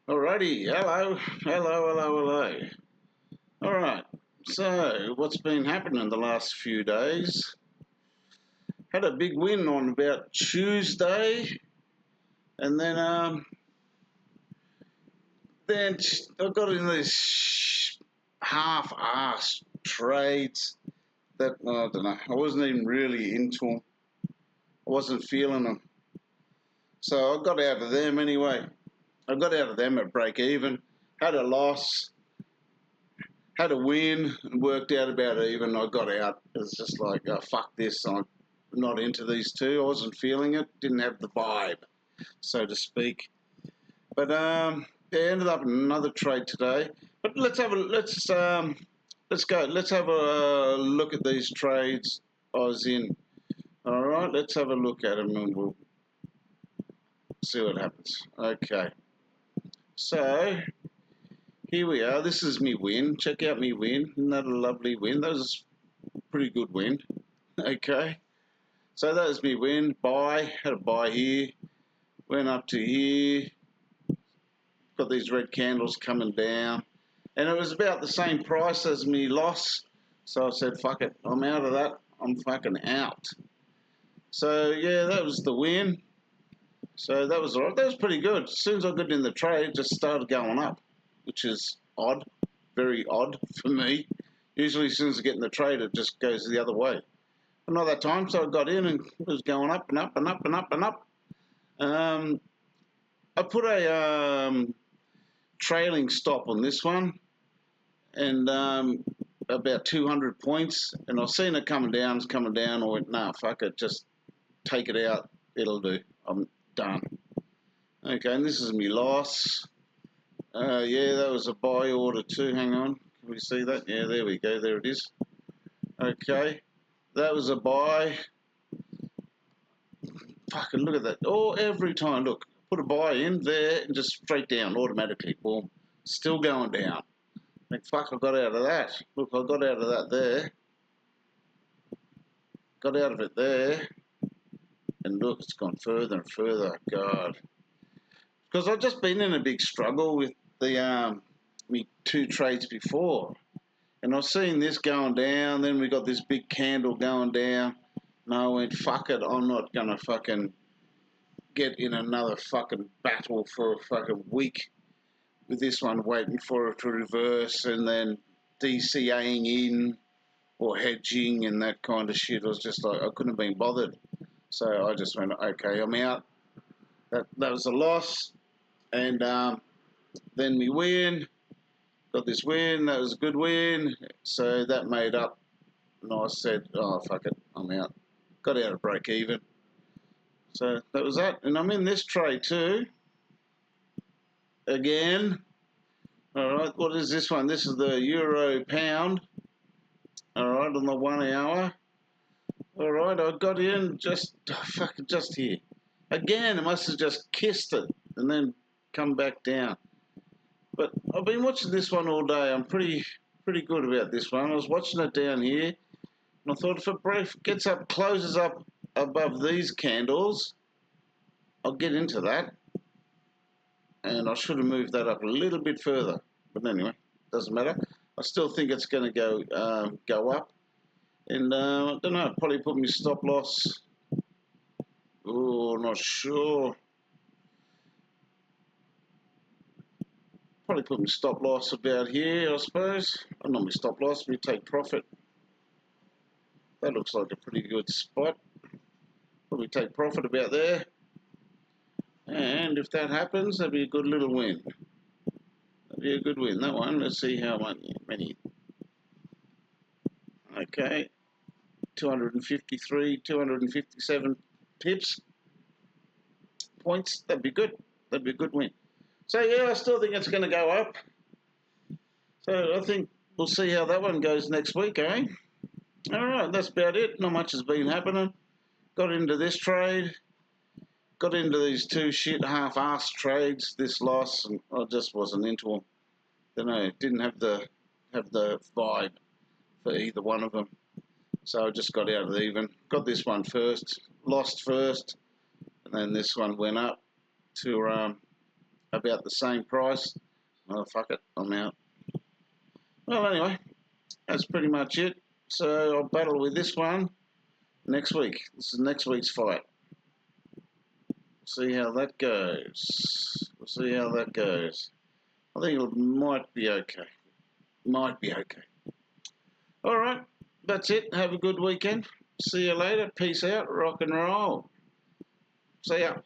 Alrighty, hello. Alright, so what's been happening the last few days? Had a big win on about Tuesday, and then I got in these half-assed trades that, I don't know, I wasn't even really into them. I wasn't feeling them. So I got out of them anyway. I got out of them at break even, had a loss, had a win, and worked out about even. I got out. It was just like, oh, fuck this. I'm not into these two. I wasn't feeling it. Didn't have the vibe, so to speak. But yeah, ended up in another trade today. But let's go. Let's have a look at these trades I was in. All right, let's have a look at them and we'll see what happens. Okay. So here we are. This is me win. Check out me win. Isn't that a lovely win? That was a pretty good win. Okay. So that was me win. Buy. Had a buy here. Went up to here. Got these red candles coming down. And it was about the same price as me loss. So I said, fuck it. I'm out of that. I'm fucking out. So yeah, that was the win. So that was alright. That was pretty good. As soon as I got in the trade, it just started going up, which is odd, very odd for me. Usually, as soon as I get in the trade, it just goes the other way. But not that time, so I got in and it was going up and up and up and up and up. I put a trailing stop on this one, and about 200 points, and I've seen it coming down. It's coming down. I went, nah, fuck it, just take it out. It'll do. I'm done. Okay, and this is my loss. Yeah, that was a buy order too. Hang on, can we see that? Yeah, there we go. There it is. Okay, that was a buy. Fucking look at that. Oh, every time. Look, put a buy in there and just straight down automatically. Boom. Still going down. Like, fuck, I got out of that. Look, I got out of that there. Got out of it there. And look, it's gone further and further. God. Because I've just been in a big struggle with the me two trades before. And I've seen this going down. Then we got this big candle going down. And I went, fuck it, I'm not going to fucking get in another fucking battle for a fucking week with this one waiting for it to reverse and then DCAing in or hedging and that kind of shit. I was just like, I couldn't have been bothered. So I just went, okay, I'm out. That was a loss. And then we win. Got this win. That was a good win. So that made up. And I said, oh, fuck it, I'm out. Got out of break even. So that was that. And I'm in this trade too. Again. All right, what is this one? This is the euro pound. All right, on the 1 hour. All right, I got in just here. Again, it must have just kissed it and then come back down. But I've been watching this one all day. I'm pretty good about this one. I was watching it down here, and I thought if it gets up, closes up above these candles, I'll get into that. And I should have moved that up a little bit further. But anyway, doesn't matter. I still think it's going to go up. And I don't know, probably put my stop loss. Oh, not sure. Probably put my stop loss about here, I suppose. Oh, not my stop loss, we take profit. That looks like a pretty good spot. Probably take profit about there. And if that happens, that'd be a good little win. That'd be a good win, that one. Let's see how many. Okay. 253, 257 pips. Points. That'd be good. That'd be a good win. So yeah, I still think it's going to go up. So I think we'll see how that one goes next week, eh? All right, that's about it. Not much has been happening. Got into this trade. Got into these two shit half-assed trades. This loss, and I just wasn't into them. Don't know. Didn't have the vibe for either one of them. So I just got out of even. Got this one first. Lost first, and then this one went up to about the same price. Oh, fuck it, I'm out. Well, anyway, that's pretty much it. So I'll battle with this one next week. This is next week's fight. See how that goes. We'll see how that goes. I think it might be okay. Might be okay. All right, that's it. Have a good weekend. See you later. Peace out. Rock and roll. See ya.